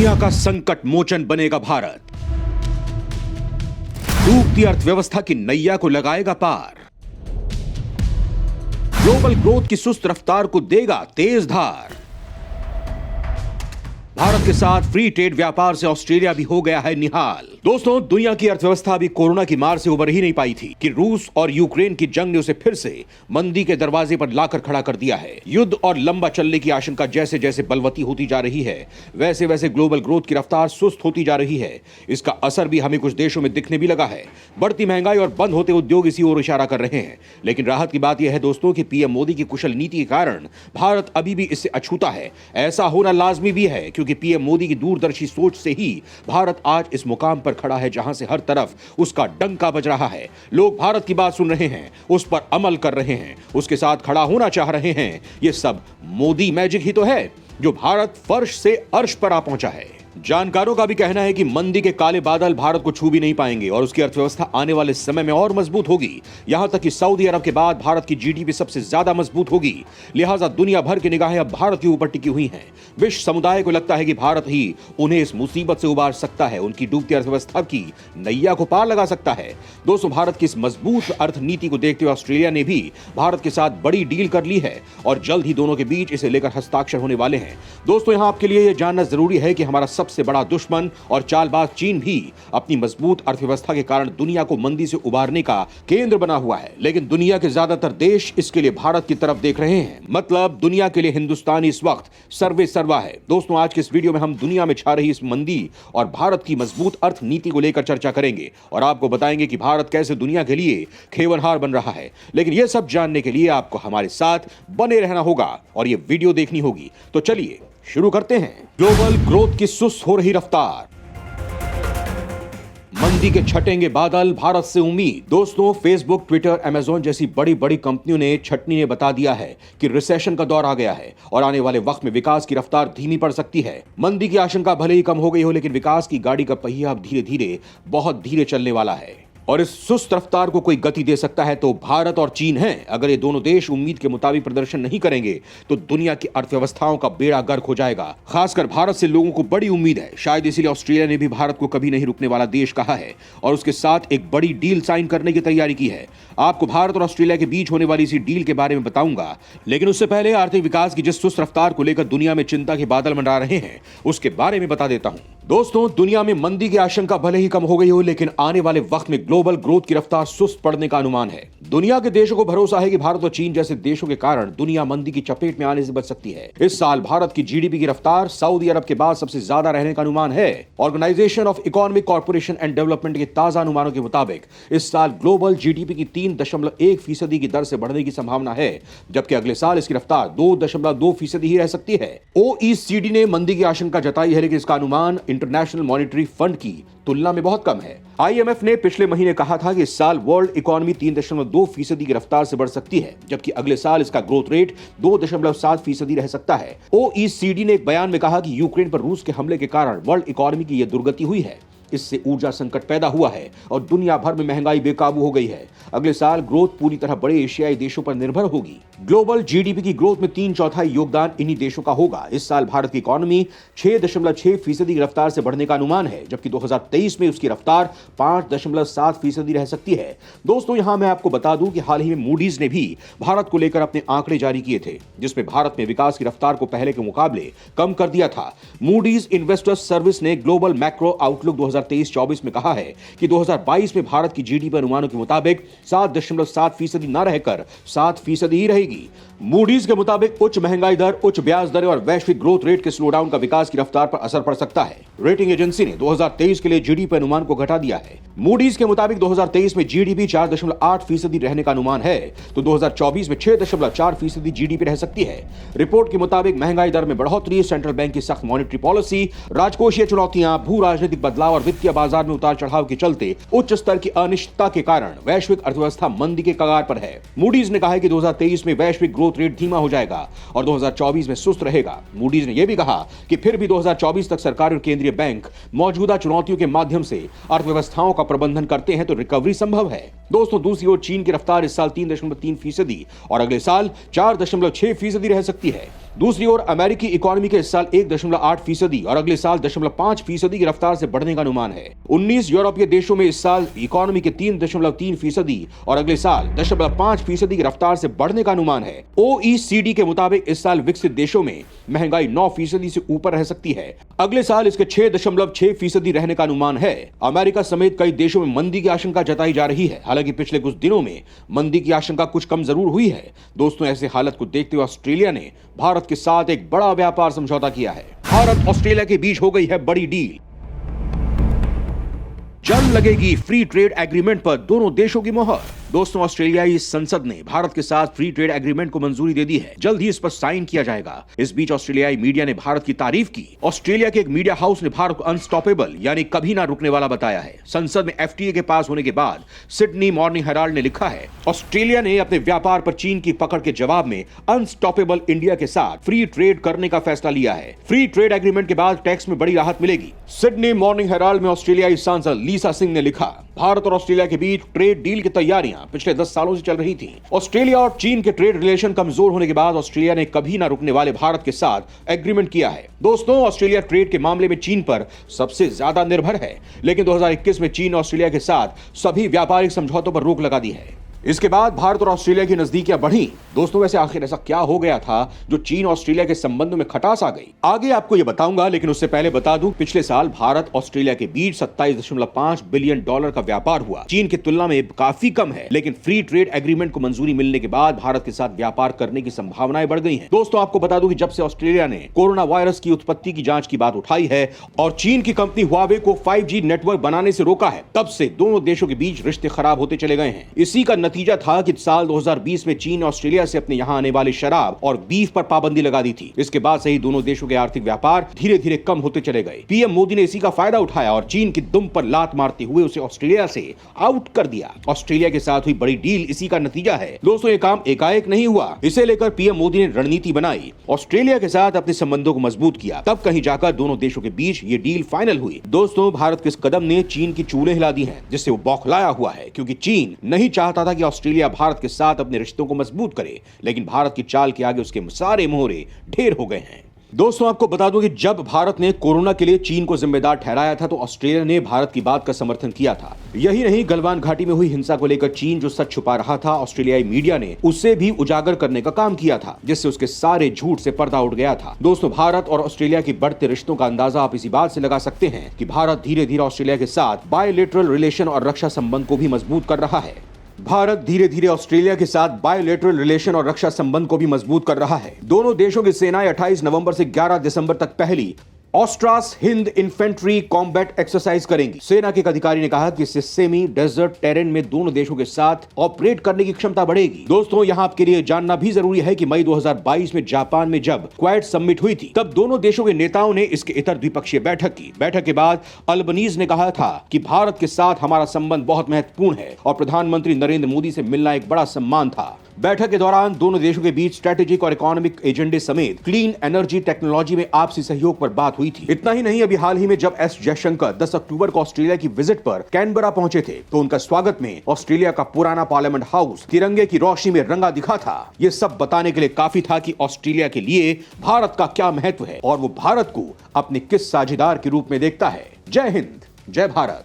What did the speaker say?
दुनिया का संकट मोचन बनेगा भारत। डूबती अर्थव्यवस्था की नैया को लगाएगा पार। ग्लोबल ग्रोथ की सुस्त रफ्तार को देगा तेज धार। भारत के साथ फ्री ट्रेड व्यापार से ऑस्ट्रेलिया भी हो गया है निहाल। दोस्तों, दुनिया की अर्थव्यवस्था अभी कोरोना की मार से उबर ही नहीं पाई थी कि रूस और यूक्रेन की जंग ने उसे फिर से मंदी के दरवाजे पर लाकर खड़ा कर दिया है। युद्ध और लंबा चलने की आशंका जैसे जैसे बलवती होती जा रही है, वैसे वैसे ग्लोबल ग्रोथ की रफ्तार सुस्त होती जा रही है। इसका असर भी हमें कुछ देशों में दिखने भी लगा है। बढ़ती महंगाई और बंद होते उद्योग इसी ओर इशारा कर रहे हैं। लेकिन राहत की बात यह है दोस्तों कि पीएम मोदी की कुशल नीति के कारण भारत अभी भी इससे अछूता है। ऐसा होना लाजमी भी है क्योंकि पीएम मोदी की दूरदर्शी सोच से ही भारत आज इस मुकाम पर खड़ा है जहां से हर तरफ उसका डंका बज रहा है। लोग भारत की बात सुन रहे हैं, उस पर अमल कर रहे हैं, उसके साथ खड़ा होना चाह रहे हैं। ये सब मोदी मैजिक ही तो है जो भारत फर्श से अर्श पर आ पहुंचा है। जानकारों का भी कहना है कि मंदी के काले बादल भारत को छू भी नहीं पाएंगे और उसकी अर्थव्यवस्था आने वाले समय में और मजबूत होगी। यहां तक कि सऊदी अरब के बाद भारत की जीडीपी सबसे ज्यादा मजबूत होगी। लिहाजा दुनिया भर की निगाहें अब भारत के ऊपर टिकी हुई हैं। विश्व समुदाय को लगता है कि भारत ही उन्हें इस मुसीबत से उबार सकता है, उनकी डूबती अर्थव्यवस्था की नैया को पार लगा सकता है। दोस्तों, भारत की इस मजबूत अर्थनीति को देखते हुए ऑस्ट्रेलिया ने भी भारत के साथ बड़ी डील कर ली है और जल्द ही दोनों के बीच इसे लेकर हस्ताक्षर होने वाले हैं। दोस्तों, यहां आपके लिए यह जानना जरूरी है कि हमारा सबसे बड़ा दुश्मन और चालबाज चीन भी अपनी मजबूत अर्थव्यवस्था के कारण दुनिया को मंदी से उबारने का केंद्र बना हुआ है। लेकिन दुनिया के ज्यादातर देश इसके लिए भारत की तरफ देख रहे हैं। मतलब दुनिया के लिए हिंदुस्तान इस वक्त सर्वे सर्वा है। दोस्तों, आज के इस वीडियो में हम दुनिया में छा रही इस मंदी और भारत की मजबूत अर्थनीति को लेकर चर्चा करेंगे और आपको बताएंगे कि भारत कैसे दुनिया के लिए खेवनहार बन रहा है। लेकिन यह सब जानने के लिए आपको हमारे साथ बने रहना होगा और यह वीडियो देखनी होगी। तो चलिए शुरू करते हैं। ग्लोबल ग्रोथ की सुस्त हो रही रफ्तार, मंदी के छटेंगे बादल, भारत से उम्मीद। दोस्तों, फेसबुक, ट्विटर, अमेज़न जैसी बड़ी बड़ी कंपनियों ने छटनी ने बता दिया है कि रिसेशन का दौर आ गया है और आने वाले वक्त में विकास की रफ्तार धीमी पड़ सकती है। मंदी की आशंका भले ही कम हो गई हो, लेकिन विकास की गाड़ी का पहिया अब धीरे धीरे बहुत धीरे चलने वाला है और इस सुस्त रफ्तार को कोई गति दे सकता है तो भारत और चीन हैं। अगर ये दोनों देश उम्मीद के मुताबिक प्रदर्शन नहीं करेंगे तो दुनिया की अर्थव्यवस्थाओं का बेड़ा गर्क हो जाएगा। खासकर भारत से लोगों को बड़ी उम्मीद है। शायद इसीलिए ऑस्ट्रेलिया ने भी भारत को कभी नहीं रुकने वाला देश कहा है और उसके साथ एक बड़ी डील साइन करने की तैयारी की है। आपको भारत और ऑस्ट्रेलिया के बीच होने वाली इसी डील के बारे में बताऊंगा, लेकिन उससे पहले आर्थिक विकास की जिस सुस्त रफ्तार को लेकर दुनिया में चिंता के बादल मंडरा रहे हैं उसके बारे में बता देता हूं। दोस्तों, दुनिया में मंदी की आशंका भले ही कम हो गई हो, लेकिन आने वाले वक्त में ग्लोबल ग्रोथ की रफ्तार सुस्त पड़ने का अनुमान है। दुनिया के देशों को भरोसा है कि भारत और चीन जैसे देशों के कारण दुनिया मंदी की चपेट में आने से बच सकती है। इस साल भारत की जीडीपी की रफ्तार सऊदी अरब के बाद सबसे ज्यादा रहने का अनुमान है। Organisation of Economic Corporation and Development के ताजा अनुमानों के मुताबिक इस साल ग्लोबल जीडीपी की 3.1% की दर से बढ़ने की संभावना है, जबकि अगले साल इसकी रफ्तार 2.2% ही रह सकती है। ओईसीडी ने मंदी की आशंका जताई है, लेकिन इसका अनुमान इंटरनेशनल मॉनेटरी फंड की तुलना में बहुत कम है। आईएमएफ ने पिछले महीने कहा था कि इस साल वर्ल्ड इकोनॉमी 3.2% की रफ्तार से बढ़ सकती है, जबकि अगले साल इसका ग्रोथ रेट 2.7% रह सकता है। ओईसीडी ने एक बयान में कहा कि यूक्रेन पर रूस के हमले के कारण वर्ल्ड इकोनॉमी की यह दुर्गति हुई है। इससे ऊर्जा संकट पैदा हुआ है और दुनिया भर में महंगाई बेकाबू हो गई है। अगले साल ग्रोथ पूरी तरह बड़े एशियाई देशों पर निर्भर होगी। ग्लोबल जीडीपी की ग्रोथ में 3/4 योगदान इन्हीं देशों का होगा। इस साल भारत की इकोनॉमी 6.6% की रफ्तार से बढ़ने का अनुमान है, जबकि 2023 में उसकी रफ्तार 5.7% रह सकती है। दोस्तों, यहां मैं आपको बता दूं कि हाल ही में मूडीज ने भी भारत को लेकर अपने आंकड़े जारी किए थे, जिसमें भारत में विकास की रफ्तार को पहले के मुकाबले कम कर दिया था। मूडीज इन्वेस्टर्स सर्विस ने ग्लोबल मैक्रो आउटलुक 2023-24 में कहा है कि 2022 में भारत की जीडीपी अनुमानों के मुताबिक 7.7% न रहकर 7% ही रहेगी। मूडीज के मुताबिक उच्च महंगाई दर, उच्च ब्याज दरें और वैश्विक ग्रोथ रेट के स्लोडाउन का विकास की रफ्तार पर असर पड़ सकता है। रेटिंग एजेंसी ने 2023 के लिए जीडीपी अनुमान को घटा दिया है। मूडीज के मुताबिक 2023 में जीडीपी 4.8% रहने का अनुमान है, तो 2024 में 6.4% जीडीपी रह सकती है। रिपोर्ट के मुताबिक महंगाई दर में बढ़ोतरी, सेंट्रल बैंक की सख्त मॉनेटरी पॉलिसी, राजकोषीय चुनौतियां, भू राजनीतिक बदलाव और वित्तीय बाजार में उतार चढ़ाव के चलते उच्च स्तर की अनिश्चितता के कारण वैश्विक अर्थव्यवस्था मंदी के कगार पर है। मूडीज ने कहा है कि 2023 में वैश्विक ग्रोथ रेट धीमा हो जाएगा और 2024 में सुस्त रहेगा। मूडीज ने यह भी कहा कि फिर भी 2024 तक सरकार और केंद्रीय बैंक मौजूदा चुनौतियों के माध्यम से अर्थव्यवस्थाओं का प्रबंधन करते हैं तो रिकवरी संभव है। दोस्तों, दूसरी ओर चीन की रफ्तार इस साल 3.3% और अगले साल 4.6% रह सकती है। दूसरी ओर अमेरिकी इकोनॉमी के इस साल 1.8% और अगले साल 0.5% की रफ्तार से बढ़ने का अनुमान है। 19 यूरोपीय देशों में इस साल इकोनॉमी के 3.3% और अगले साल 0.5% की रफ्तार से बढ़ने का अनुमान है। OECD के मुताबिक इस साल विकसित देशों में महंगाई 9% से ऊपर रह सकती है। अगले साल इसके 6.6% रहने का अनुमान है। अमेरिका समेत कई देशों में मंदी की आशंका जताई जा रही है। हालांकि पिछले कुछ दिनों में मंदी की आशंका कुछ कम जरूर हुई है। दोस्तों, ऐसे हालत को देखते हुए ऑस्ट्रेलिया ने भारत के साथ एक बड़ा व्यापार समझौता किया है। भारत ऑस्ट्रेलिया के बीच हो गई है बड़ी डील। जल्द लगेगी फ्री ट्रेड एग्रीमेंट पर दोनों देशों की मोहर। दोस्तों, ऑस्ट्रेलियाई संसद ने भारत के साथ फ्री ट्रेड एग्रीमेंट को मंजूरी दे दी है। जल्द ही इस पर साइन किया जाएगा। इस बीच ऑस्ट्रेलियाई मीडिया ने भारत की तारीफ की। ऑस्ट्रेलिया के एक मीडिया हाउस ने भारत को अनस्टॉपेबल यानी कभी ना रुकने वाला बताया है। संसद में FTA के पास होने के बाद सिडनी मॉर्निंग हेराल्ड ने लिखा है, ऑस्ट्रेलिया ने अपने व्यापार पर चीन की पकड़ के जवाब में अनस्टॉपेबल इंडिया के साथ फ्री ट्रेड करने का फैसला लिया है। फ्री ट्रेड एग्रीमेंट के बाद टैक्स में बड़ी राहत मिलेगी। सिडनी मॉर्निंग हेराल्ड में ऑस्ट्रेलियाई सांसद लीसा सिंह ने लिखा, भारत और ऑस्ट्रेलिया के बीच ट्रेड डील की तैयारियां पिछले 10 सालों से चल रही थी। ऑस्ट्रेलिया और चीन के ट्रेड रिलेशन कमजोर होने के बाद ऑस्ट्रेलिया ने कभी ना रुकने वाले भारत के साथ एग्रीमेंट किया है। दोस्तों, ऑस्ट्रेलिया ट्रेड के मामले में चीन पर सबसे ज्यादा निर्भर है, लेकिन 2021 में चीन ने ऑस्ट्रेलिया के साथ सभी व्यापारिक समझौतों पर रोक लगा दी है। इसके बाद भारत और ऑस्ट्रेलिया की नजदीकियां बढ़ी। दोस्तों, वैसे आखिर ऐसा क्या हो गया था जो चीन ऑस्ट्रेलिया के संबंधों में खटास आ गई? आगे आपको यह बताऊंगा, लेकिन उससे पहले बता दूं, पिछले साल भारत ऑस्ट्रेलिया के बीच $27.5 बिलियन का व्यापार हुआ। चीन की तुलना में काफी कम है, लेकिन फ्री ट्रेड एग्रीमेंट को मंजूरी मिलने के बाद भारत के साथ व्यापार करने की संभावनाएं बढ़ गई हैं। दोस्तों, आपको बता दूं कि जब से ऑस्ट्रेलिया ने कोरोना वायरस की उत्पत्ति की जांच की बात उठाई है और चीन की कंपनी हुआवे को 5G नेटवर्क बनाने से रोका है, तब से दोनों देशों के बीच रिश्ते खराब होते चले गए हैं। इसी का नतीजा था कि साल 2020 में चीन ने ऑस्ट्रेलिया से अपने यहां आने वाली शराब और बीफ पर पाबंदी लगा दी थी। इसके बाद से ही दोनों देशों के आर्थिक व्यापार धीरे धीरे कम होते चले गए। पीएम मोदी ने इसी का फायदा उठाया और चीन की दुम पर लात मारते हुए उसे ऑस्ट्रेलिया से आउट कर दिया। ऑस्ट्रेलिया के साथ हुई बड़ी डील इसी का नतीजा है। दोस्तों, ये काम एकाएक नहीं हुआ। इसे लेकर पीएम मोदी ने रणनीति बनाई, ऑस्ट्रेलिया के साथ अपने संबंधों को मजबूत किया, तब कहीं जाकर दोनों देशों के बीच ये डील फाइनल हुई। दोस्तों, भारत के इस कदम ने चीन की चूल्हे हिला दी हैं, जिससे वो बौखलाया हुआ है, क्योंकि चीन नहीं चाहता था कि ऑस्ट्रेलिया भारत के साथ अपने रिश्तों को मजबूत करे, लेकिन भारत की चाल के आगे उसके सारे मोहरे ढेर हो गए हैं। दोस्तों, आपको बता दूं कि जब भारत ने कोरोना के लिए चीन को जिम्मेदार ठहराया था तो ऑस्ट्रेलिया ने भारत की बात का समर्थन किया था। यही नहीं, गलवान घाटी में हुई हिंसा को लेकर चीन जो सच छुपा रहा था, ऑस्ट्रेलियाई मीडिया ने उसे भी उजागर करने का काम किया था, जिससे उसके सारे झूठ से पर्दा उठ गया था। दोस्तों, भारत और ऑस्ट्रेलिया के बढ़ते रिश्तों का अंदाजा आप इसी बात से लगा सकते हैं कि भारत धीरे धीरे ऑस्ट्रेलिया के साथ बायलैटरल रिलेशन और रक्षा संबंध को भी मजबूत कर रहा है। भारत धीरे धीरे ऑस्ट्रेलिया के साथ बायलैटरल रिलेशन और रक्षा संबंध को भी मजबूत कर रहा है। दोनों देशों की सेनाएं 28 नवंबर से 11 दिसंबर तक पहली ऑस्ट्रास हिंद इन्फेंट्री कॉम्बैट एक्सरसाइज करेंगी। सेना के एक अधिकारी ने कहा कि इससे सेमी डेजर्ट टेरेन में दोनों देशों के साथ ऑपरेट करने की क्षमता बढ़ेगी। दोस्तों, यहां आपके लिए जानना भी जरूरी है कि मई 2022 में जापान में जब क्वाड समिट हुई थी, तब दोनों देशों के नेताओं ने इसके इतर द्विपक्षीय बैठक की। बैठक के बाद अल्बनीज ने कहा था कि भारत के साथ हमारा संबंध बहुत महत्वपूर्ण है और प्रधानमंत्री नरेंद्र मोदी से मिलना एक बड़ा सम्मान था। बैठक के दौरान दोनों देशों के बीच स्ट्रेटेजिक और इकोनॉमिक एजेंडे समेत क्लीन एनर्जी टेक्नोलॉजी में आपसी सहयोग पर बात हुई थी। इतना ही नहीं, अभी हाल ही में जब एस जयशंकर 10 अक्टूबर को ऑस्ट्रेलिया की विजिट पर कैनबरा पहुंचे थे, तो उनका स्वागत में ऑस्ट्रेलिया का पुराना पार्लियामेंट हाउस तिरंगे की रोशनी में रंगा दिखा था। ये सब बताने के लिए काफी था कि ऑस्ट्रेलिया के लिए भारत का क्या महत्व है और वो भारत को अपने किस साझेदार के रूप में देखता है। जय हिंद, जय भारत।